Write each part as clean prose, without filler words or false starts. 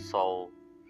100,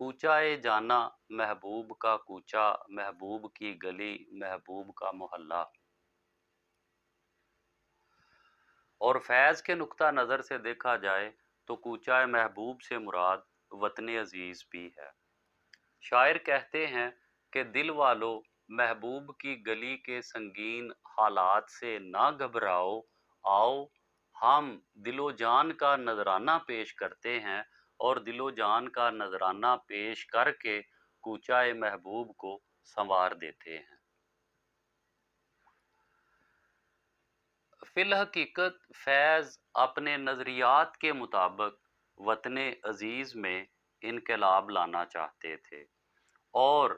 کوچائے جانا محبوب کا کوچا، محبوب کی گلی، محبوب کا محلہ۔ اور فیض کے نقطہ نظر سے دیکھا جائے تو کوچائے محبوب سے مراد وطن عزیز بھی ہے۔ شاعر کہتے ہیں کہ دل والو محبوب کی گلی کے سنگین حالات سے نہ گھبراؤ، آؤ ہم دل و جان کا نذرانہ پیش کرتے ہیں اور دل و جان کا نذرانہ پیش کر کے کوچائے محبوب کو سنوار دیتے ہیں۔ فی الحقیقت فیض اپنے نظریات کے مطابق وطن عزیز میں انقلاب لانا چاہتے تھے، اور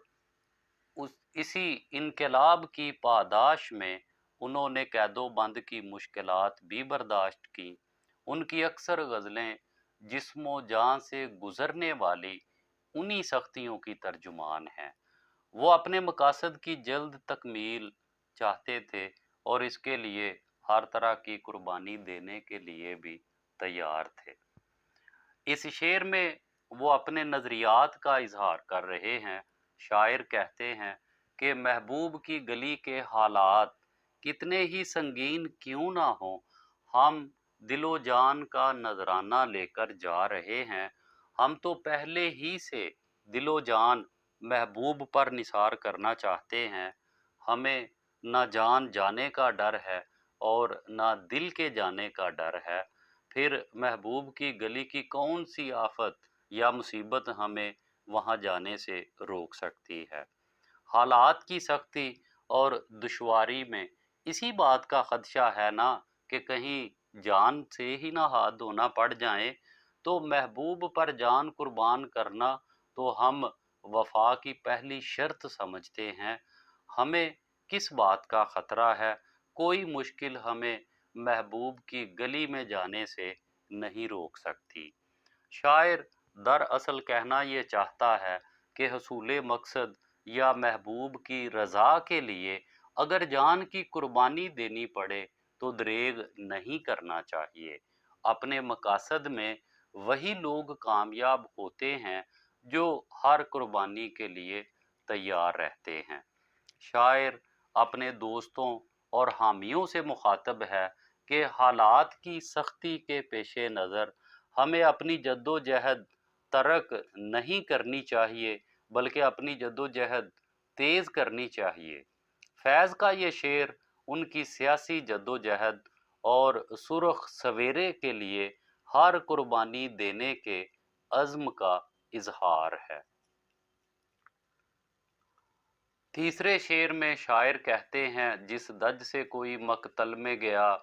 اسی انقلاب کی پاداش میں انہوں نے قید و بند کی مشکلات بھی برداشت کی۔ ان کی اکثر غزلیں جسم و جان سے گزرنے والی انہی سختیوں کی ترجمان ہیں۔ وہ اپنے مقاصد کی جلد تکمیل چاہتے تھے اور اس کے لیے ہر طرح کی قربانی دینے کے لیے بھی تیار تھے۔ اس شعر میں وہ اپنے نظریات کا اظہار کر رہے ہیں۔ شاعر کہتے ہیں کہ محبوب کی گلی کے حالات کتنے ہی سنگین کیوں نہ ہوں، ہم دل و جان کا نذرانہ لے کر جا رہے ہیں۔ ہم تو پہلے ہی سے دل و جان محبوب پر نثار کرنا چاہتے ہیں۔ ہمیں نہ جان جانے کا ڈر ہے اور نہ دل کے جانے کا ڈر ہے، پھر محبوب کی گلی کی کون سی آفت یا مصیبت ہمیں وہاں جانے سے روک سکتی ہے۔ حالات کی سختی اور دشواری میں اسی بات کا خدشہ ہے نا کہ کہیں جان سے ہی نہ ہاتھ دھونا پڑ جائیں، تو محبوب پر جان قربان کرنا تو ہم وفا کی پہلی شرط سمجھتے ہیں۔ ہمیں کس بات کا خطرہ ہے، کوئی مشکل ہمیں محبوب کی گلی میں جانے سے نہیں روک سکتی۔ شاعر دراصل کہنا یہ چاہتا ہے کہ حصول مقصد یا محبوب کی رضا کے لیے اگر جان کی قربانی دینی پڑے تو دریغ نہیں کرنا چاہیے۔ اپنے مقاصد میں وہی لوگ کامیاب ہوتے ہیں جو ہر قربانی کے لیے تیار رہتے ہیں۔ شاعر اپنے دوستوں اور حامیوں سے مخاطب ہے کہ حالات کی سختی کے پیش نظر ہمیں اپنی جد و جہد ترک نہیں کرنی چاہیے، بلکہ اپنی جد و جہد تیز کرنی چاہیے۔ فیض کا یہ شعر ان کی سیاسی جد و جہد اور سرخ سویرے کے لیے ہر قربانی دینے کے عزم کا اظہار ہے۔ تیسرے شعر میں شاعر کہتے ہیں جس دج سے کوئی مقتل میں گیا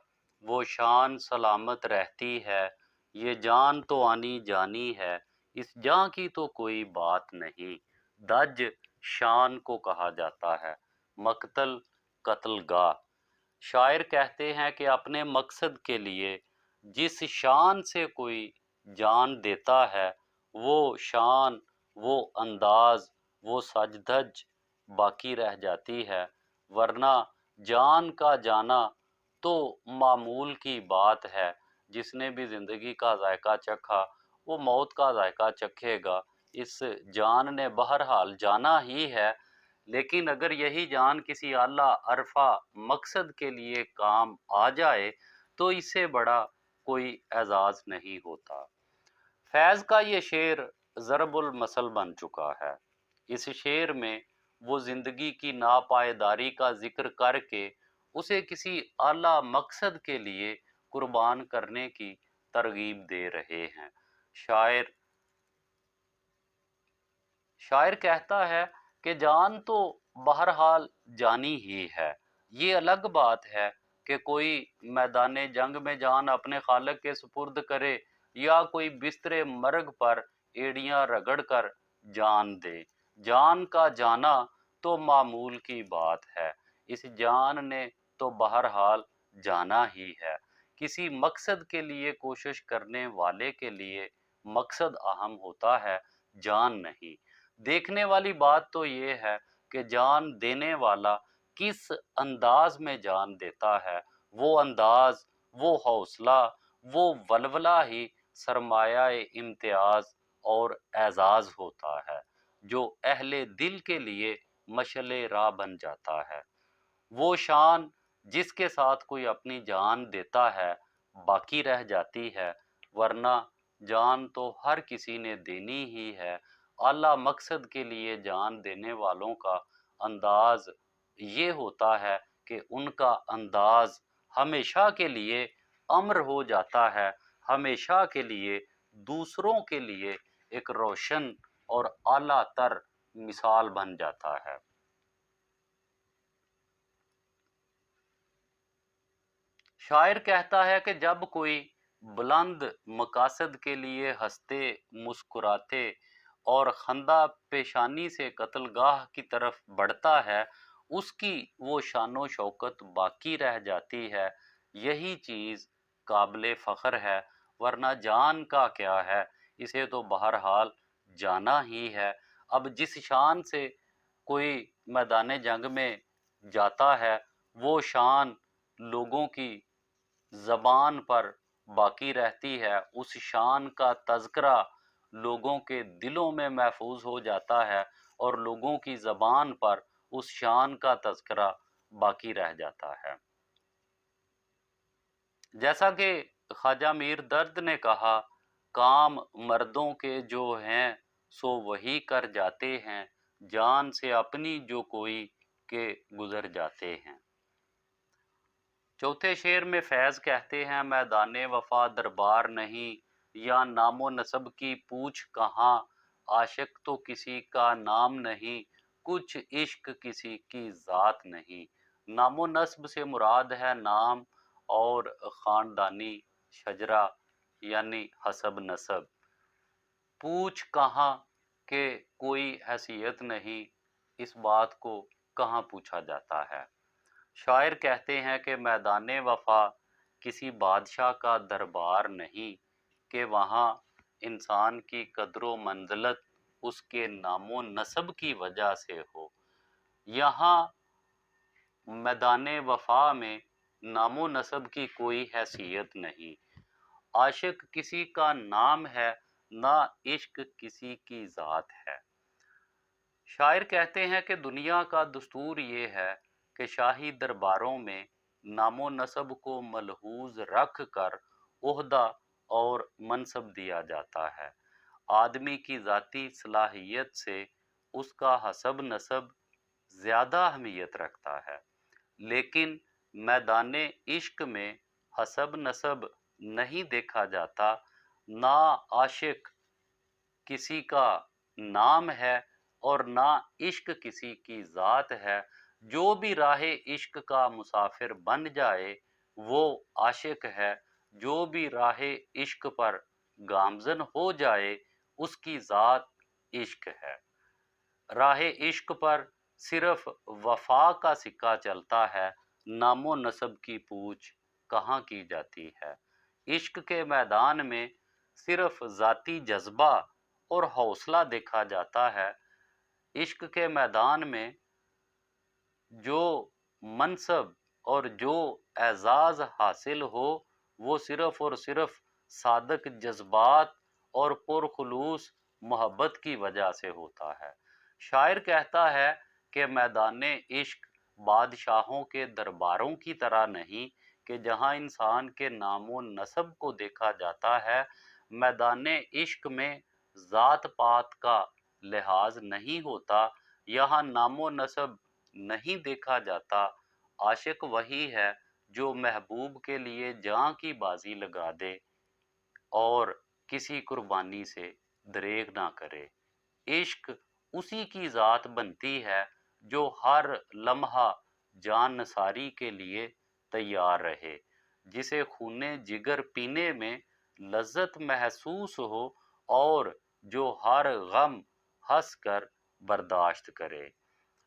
وہ شان سلامت رہتی ہے، یہ جان تو آنی جانی ہے، اس جان کی تو کوئی بات نہیں۔ دج شان کو کہا جاتا ہے، مقتل قتل گاہ۔ شاعر کہتے ہیں کہ اپنے مقصد کے لیے جس شان سے کوئی جان دیتا ہے وہ شان، وہ انداز، وہ سج دھج باقی رہ جاتی ہے، ورنہ جان کا جانا تو معمول کی بات ہے۔ جس نے بھی زندگی کا ذائقہ چکھا وہ موت کا ذائقہ چکھے گا۔ اس جان نے بہرحال جانا ہی ہے، لیکن اگر یہی جان کسی اعلیٰ عرفہ مقصد کے لیے کام آ جائے تو اس سے بڑا کوئی اعزاز نہیں ہوتا۔ فیض کا یہ شعر ضرب المثل بن چکا ہے۔ اس شعر میں وہ زندگی کی ناپائیداری کا ذکر کر کے اسے کسی اعلیٰ مقصد کے لیے قربان کرنے کی ترغیب دے رہے ہیں۔ شاعر کہتا ہے کہ جان تو بہرحال جانی ہی ہے، یہ الگ بات ہے کہ کوئی میدان جنگ میں جان اپنے خالق کے سپرد کرے یا کوئی بستر مرگ پر ایڑیاں رگڑ کر جان دے۔ جان کا جانا تو معمول کی بات ہے، اس جان نے تو بہرحال جانا ہی ہے۔ کسی مقصد کے لیے کوشش کرنے والے کے لیے مقصد اہم ہوتا ہے، جان نہیں۔ دیکھنے والی بات تو یہ ہے کہ جان دینے والا کس انداز میں جان دیتا ہے، وہ انداز، وہ حوصلہ، وہ ولولہ ہی سرمایہ امتیاز اور اعزاز ہوتا ہے جو اہل دل کے لیے مشعل راہ بن جاتا ہے۔ وہ شان جس کے ساتھ کوئی اپنی جان دیتا ہے باقی رہ جاتی ہے، ورنہ جان تو ہر کسی نے دینی ہی ہے۔ اعلیٰ مقصد کے لیے جان دینے والوں کا انداز یہ ہوتا ہے کہ ان کا انداز ہمیشہ کے لیے امر ہو جاتا ہے، ہمیشہ کے لیے دوسروں کے لیے ایک روشن اور اعلیٰ تر مثال بن جاتا ہے۔ شاعر کہتا ہے کہ جب کوئی بلند مقاصد کے لیے ہنستے مسکراتے اور خندہ پیشانی سے قتل گاہ کی طرف بڑھتا ہے، اس کی وہ شان و شوکت باقی رہ جاتی ہے۔ یہی چیز قابل فخر ہے، ورنہ جان کا کیا ہے، اسے تو بہرحال جانا ہی ہے۔ اب جس شان سے کوئی میدان جنگ میں جاتا ہے، وہ شان لوگوں کی زبان پر باقی رہتی ہے، اس شان کا تذکرہ لوگوں کے دلوں میں محفوظ ہو جاتا ہے اور لوگوں کی زبان پر اس شان کا تذکرہ باقی رہ جاتا ہے۔ جیسا کہ خواجہ میر درد نے کہا، کام مردوں کے جو ہیں سو وہی کر جاتے ہیں، جان سے اپنی جو کوئی کے گزر جاتے ہیں۔ چوتھے شعر میں فیض کہتے ہیں، میدان وفا دربار نہیں، یا نام و نسب کی پوچھ کہاں، عاشق تو کسی کا نام نہیں، کچھ عشق کسی کی ذات نہیں۔ نام و نسب سے مراد ہے نام اور خاندانی شجرہ یعنی حسب نسب۔ پوچھ کہاں کہ کوئی حیثیت نہیں، اس بات کو کہاں پوچھا جاتا ہے۔ شاعر کہتے ہیں کہ میدان وفا کسی بادشاہ کا دربار نہیں کہ وہاں انسان کی قدر و منزلت اس کے نام و نسب کی وجہ سے ہو۔ یہاں میدان وفا میں نام و نسب کی کوئی حیثیت نہیں، عاشق کسی کا نام ہے، نہ عشق کسی کی ذات ہے۔ شاعر کہتے ہیں کہ دنیا کا دستور یہ ہے کہ شاہی درباروں میں نام و نسب کو ملحوظ رکھ کر عہدہ اور منصب دیا جاتا ہے۔ آدمی کی ذاتی صلاحیت سے اس کا حسب نسب زیادہ اہمیت رکھتا ہے، لیکن میدان عشق میں حسب نسب نہیں دیکھا جاتا، نہ عاشق کسی کا نام ہے اور نہ عشق کسی کی ذات ہے۔ جو بھی راہ عشق کا مسافر بن جائے وہ عاشق ہے، جو بھی راہ عشق پر گامزن ہو جائے اس کی ذات عشق ہے۔ راہ عشق پر صرف وفا کا سکہ چلتا ہے، نام و نسب کی پوچھ کہاں کی جاتی ہے۔ عشق کے میدان میں صرف ذاتی جذبہ اور حوصلہ دیکھا جاتا ہے۔ عشق کے میدان میں جو منصب اور جو اعزاز حاصل ہو وہ صرف اور صرف صادق جذبات اور پرخلوص محبت کی وجہ سے ہوتا ہے۔ شاعر کہتا ہے کہ میدان عشق بادشاہوں کے درباروں کی طرح نہیں کہ جہاں انسان کے نام و نسب کو دیکھا جاتا ہے۔ میدان عشق میں ذات پات کا لحاظ نہیں ہوتا، یہاں نام و نسب نہیں دیکھا جاتا۔ عاشق وہی ہے جو محبوب کے لیے جاں کی بازی لگا دے اور کسی قربانی سے دریغ نہ کرے۔ عشق اسی کی ذات بنتی ہے جو ہر لمحہ جان نثاری کے لیے تیار رہے، جسے خون جگر پینے میں لذت محسوس ہو اور جو ہر غم ہنس کر برداشت کرے۔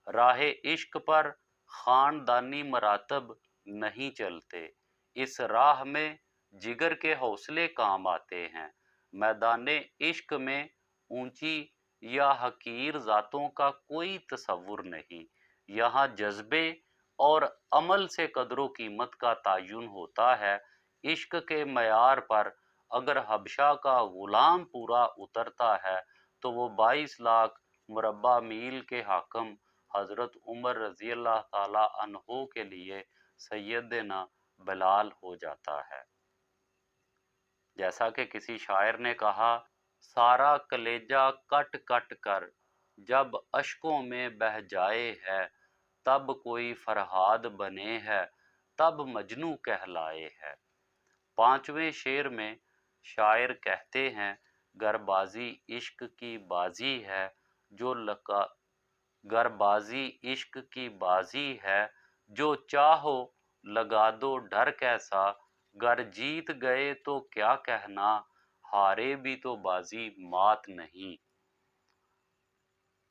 راہ عشق پر خاندانی مراتب نہیں چلتے، اس راہ میں جگر کے حوصلے کام آتے ہیں۔ میدان عشق میں اونچی یا حقیر ذاتوں کا کوئی تصور نہیں، یہاں جذبے اور عمل سے قدر و قیمت کا تعین ہوتا ہے۔ عشق کے معیار پر اگر حبشہ کا غلام پورا اترتا ہے تو وہ 22 لاکھ مربع میل کے حاکم حضرت عمر رضی اللہ تعالی عنہ کے لیے سیدنا بلال ہو جاتا ہے۔ جیسا کہ کسی شاعر نے کہا، سارا کلیجہ کٹ کٹ کر جب اشکوں میں بہہ جائے ہے، تب کوئی فرہاد بنے ہے، تب مجنوں کہلائے ہے۔ 5ویں شعر میں شاعر کہتے ہیں، گر بازی عشق کی بازی ہے جو گر بازی عشق کی بازی ہے جو چاہو لگا دو ڈر کیسا، گر جیت گئے تو کیا کہنا، ہارے بھی تو بازی مات نہیں۔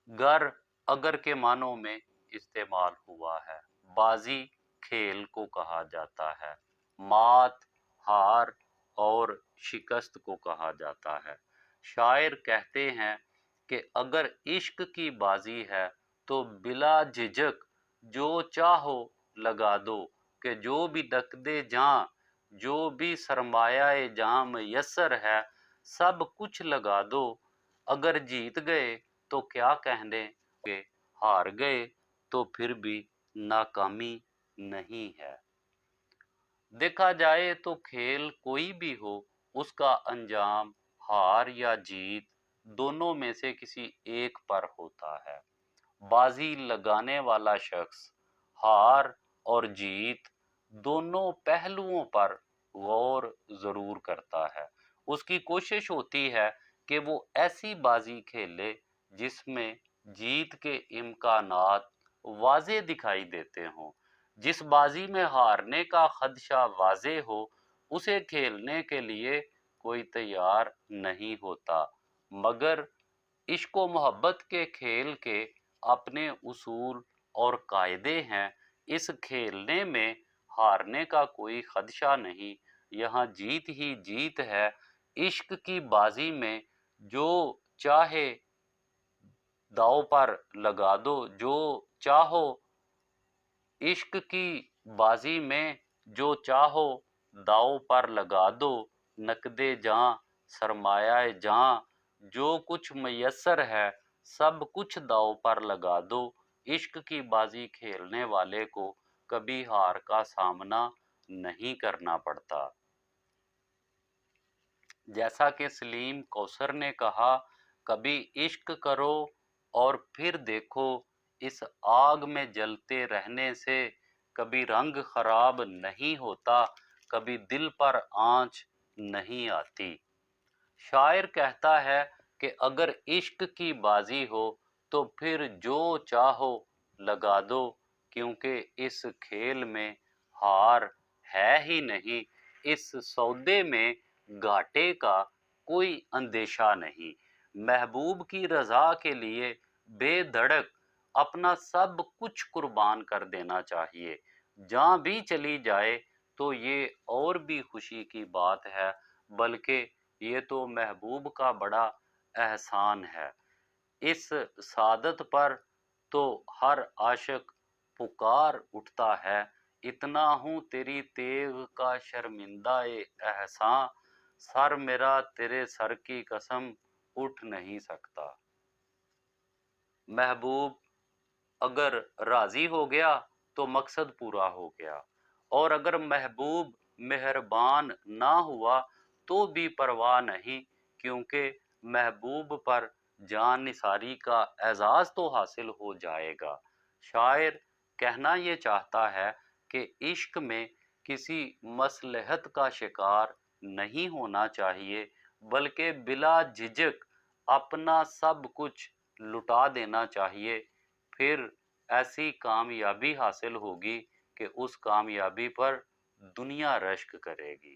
گر اگر کے معنوں میں استعمال ہوا ہے۔ بازی کھیل کو کہا جاتا ہے، مات ہار اور شکست کو کہا جاتا ہے۔ شاعر کہتے ہیں کہ اگر عشق کی بازی ہے تو بلا جھجک جو چاہو لگا دو، کہ جو بھی نقدِ جاں، جو بھی سرمایہ جاں میسر ہے، سب کچھ لگا دو۔ اگر جیت گئے تو کیا کہنے گے، ہار گئے تو پھر بھی ناکامی نہیں ہے۔ دیکھا جائے تو کھیل کوئی بھی ہو، اس کا انجام ہار یا جیت دونوں میں سے کسی ایک پر ہوتا ہے۔ بازی لگانے والا شخص ہار اور جیت دونوں پہلوؤں پر غور ضرور کرتا ہے۔ اس کی کوشش ہوتی ہے کہ وہ ایسی بازی کھیلے جس میں جیت کے امکانات واضح دکھائی دیتے ہوں۔ جس بازی میں ہارنے کا خدشہ واضح ہو، اسے کھیلنے کے لیے کوئی تیار نہیں ہوتا، مگر عشق و محبت کے کھیل کے اپنے اصول اور قاعدے ہیں۔ اس کھیلنے میں ہارنے کا کوئی خدشہ نہیں، یہاں جیت ہی جیت ہے۔ عشق کی بازی میں جو چاہے داؤ پر لگا دو، جو چاہو عشق کی بازی میں جو چاہو داؤ پر لگا دو، نقدِ جاں سرمایہ جاں جو کچھ میسر ہے، سب کچھ داؤ پر لگا دو۔ عشق کی بازی کھیلنے والے کو کبھی ہار کا سامنا نہیں کرنا پڑتا۔ جیسا کہ سلیم کوثر نے کہا، کبھی عشق کرو اور پھر دیکھو، اس آگ میں جلتے رہنے سے کبھی رنگ خراب نہیں ہوتا، کبھی دل پر آنچ نہیں آتی۔ شاعر کہتا ہے کہ اگر عشق کی بازی ہو تو پھر جو چاہو لگا دو، کیونکہ اس کھیل میں ہار ہے ہی نہیں، اس سودے میں گھاٹے کا کوئی اندیشہ نہیں۔ محبوب کی رضا کے لیے بے دھڑک اپنا سب کچھ قربان کر دینا چاہیے۔ جاں بھی چلی جائے تو یہ اور بھی خوشی کی بات ہے، بلکہ یہ تو محبوب کا بڑا احسان ہے۔ اس سعادت پر تو ہر عاشق پکار اٹھتا ہے، اتنا ہوں تیری تیغ کا شرمندہ احساں، سر میرا تیرے سر کی قسم اٹھ نہیں سکتا۔ محبوب اگر راضی ہو گیا تو مقصد پورا ہو گیا، اور اگر محبوب مہربان نہ ہوا تو بھی پرواہ نہیں، کیونکہ محبوب پر جان نثاری کا اعزاز تو حاصل ہو جائے گا۔ شاعر کہنا یہ چاہتا ہے کہ عشق میں کسی مصلحت کا شکار نہیں ہونا چاہیے، بلکہ بلا جھجک اپنا سب کچھ لٹا دینا چاہیے، پھر ایسی کامیابی حاصل ہوگی کہ اس کامیابی پر دنیا رشک کرے گی۔